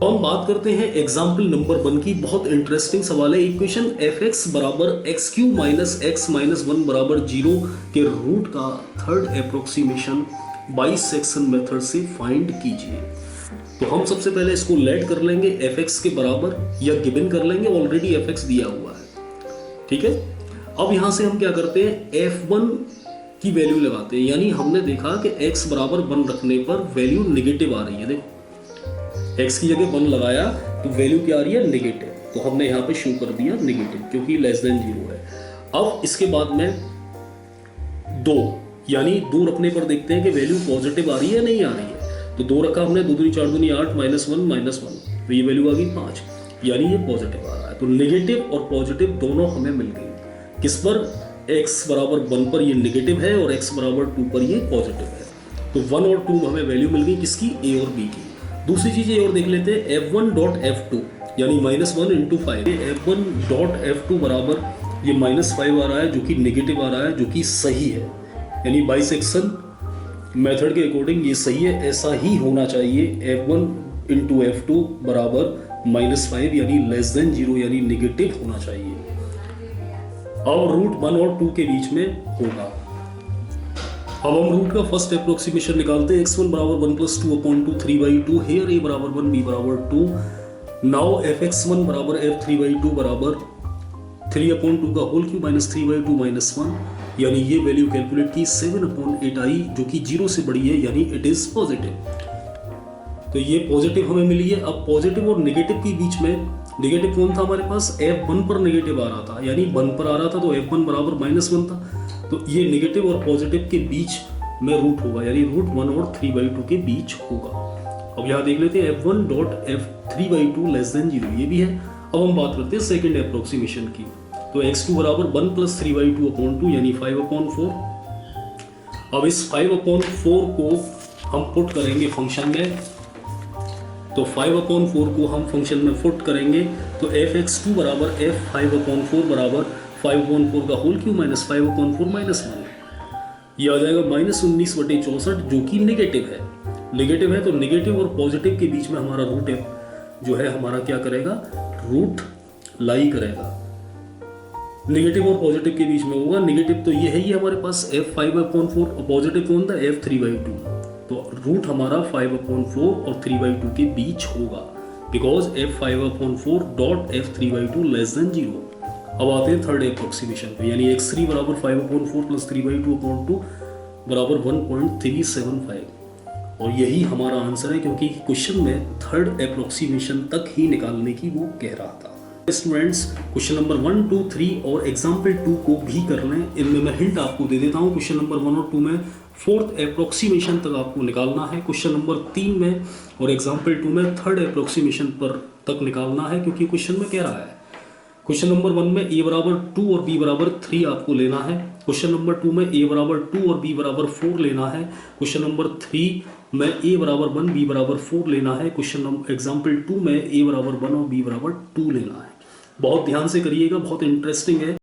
हम बात करते हैं एग्जाम्पल नंबर 1 की। बहुत इंटरेस्टिंग सवाल है। इक्वेशन एफ एक्स बराबर x Q minus x minus one बराबर 0 के रूट का थर्ड अप्रोक्सीमेशन बाइसेक्शन मेथड से फाइंड कीजिए। तो हम सबसे पहले इसको लेट कर लेंगे एफ एक्स के बराबर या गिवन कर लेंगे, ऑलरेडी एफ एक्स दिया हुआ है, ठीक है। अब यहां से हम क्या करते हैं, F1 की वैल्यू लगाते हैं। यानी हमने देखा कि x बराबर 1 रखने पर वैल्यू निगेटिव आ रही है। देखो x की जगह 1 लगाया तो वैल्यू क्या आ रही है, निगेटिव। तो हमने यहाँ पे शो कर दिया निगेटिव क्योंकि लेस देन 0 है। अब इसके बाद में 2 यानी 2 रखने पर देखते हैं कि वैल्यू पॉजिटिव आ रही है नहीं आ रही है। तो 2 रखा हमने, 2 दूनी 4 दूनी 8 -1 तो ये वैल्यू आ गई 5, यानी ये पॉजिटिव आ रहा है। तो निगेटिव और पॉजिटिव दोनों हमें मिल गई। किस पर, x बराबर 1 पर ये निगेटिव है और x बराबर 2 पर ये पॉजिटिव है। तो 1 और 2 हमें वैल्यू मिल गई किसकी, a और b की। दूसरी चीज ये और देख लेते हैं, f1.f2 यानी -1 × 5। f1.f2 बराबर ये -5 आ रहा है जो कि निगेटिव आ रहा है, जो कि सही है। यानी बाइसेक्शन मेथड के अकॉर्डिंग ये सही है, ऐसा ही होना चाहिए। f1 × f2 बराबर -5 यानी लेस देन 0 यानी निगेटिव होना चाहिए। अब रूट 1 और 2 के बीच में होगा। अब हम रूट का फर्स्ट अप्रोक्सीमेशन निकालते हैं। x1 बराबर 1 + 2/2 3/2। हेयर a बराबर 1 b बराबर 2। नाउ fx1 बराबर f3/2 बराबर 3/2 का होल क्यूब -3/2 -1, यानी ये वैल्यू कैलकुलेट की 7/8 आई, जो कि 0 से बड़ी है, यानी इट इज पॉजिटिव। तो ये पॉजिटिव हमें मिली है। अब पॉजिटिव और नेगेटिव के बीच में, नेगेटिव कौन था हमारे पास, f1 पर नेगेटिव आ रहा था, यानी 1 पर आ रहा था तो f1 बराबर -1 था। तो ये नेगेटिव और पॉजिटिव के बीच में रूट होगा, यानी रूट 1 और 3/2 के बीच होगा। अब यहाँ देख लेते हैं f1.f3/2 लेस देन 0, ये भी है। अब हम बात करते हैं सेकंड अप्रोक्सीमेशन की। तो x2 बराबर 1 + 3/2/2 यानी 5/4। अब इस 5/4 को हम पुट करेंगे फंक्शन में। तो 5/4 को हम फंक्शन में पुट करेंगे तो fx2 बराबर f5/4 बराबर 5/4 का होल क्यूब -5/4 -1, ये आ जाएगा -19/64, जो कि नेगेटिव है। नेगेटिव है तो नेगेटिव और पॉजिटिव के बीच में हमारा रूट है जो है हमारा क्या करेगा, रूट लाई करेगा। नेगेटिव और पॉजिटिव के बीच में होगा। नेगेटिव तो ये है ही हमारे पास f5/4 और पॉजिटिव कौन था, f3/2। तो रूट हमारा 5/4 और 3/2 के बीच होगा, बिकॉज f5/4 लेस देन 0। अब आते हैं थर्ड अप्रोक्सीमेशन पे, यानी x3 बराबर 5/4 + 3/2/2 बराबर 1.375, और यही हमारा आंसर है क्योंकि क्वेश्चन में थर्ड अप्रोक्सीमेशन तक ही निकालने की वो कह रहा था। स्टूडेंट्स, क्वेश्चन नंबर 1, 2, 3 और एग्जाम्पल 2 को भी कर लें। इनमें मैं हिंट आपको दे देता हूँ। क्वेश्चन नंबर 1 और 2 में फोर्थ अप्रोक्सीमेशन तक आपको निकालना है। क्वेश्चन नंबर 3 में और एग्जाम्पल 2 में थर्ड अप्रोक्सीमेशन पर तक निकालना है, क्योंकि क्वेश्चन में कह रहा है। क्वेश्चन नंबर 1 में a बराबर 2 और b बराबर 3 आपको लेना है। क्वेश्चन नंबर 2 में a बराबर 2 और b बराबर 4 लेना है। क्वेश्चन नंबर 3 में a बराबर 1 b बराबर 4 लेना है। क्वेश्चन नंबर एग्जाम्पल 2 में a बराबर 1 और b बराबर 2 लेना है। बहुत ध्यान से करिएगा, बहुत इंटरेस्टिंग है।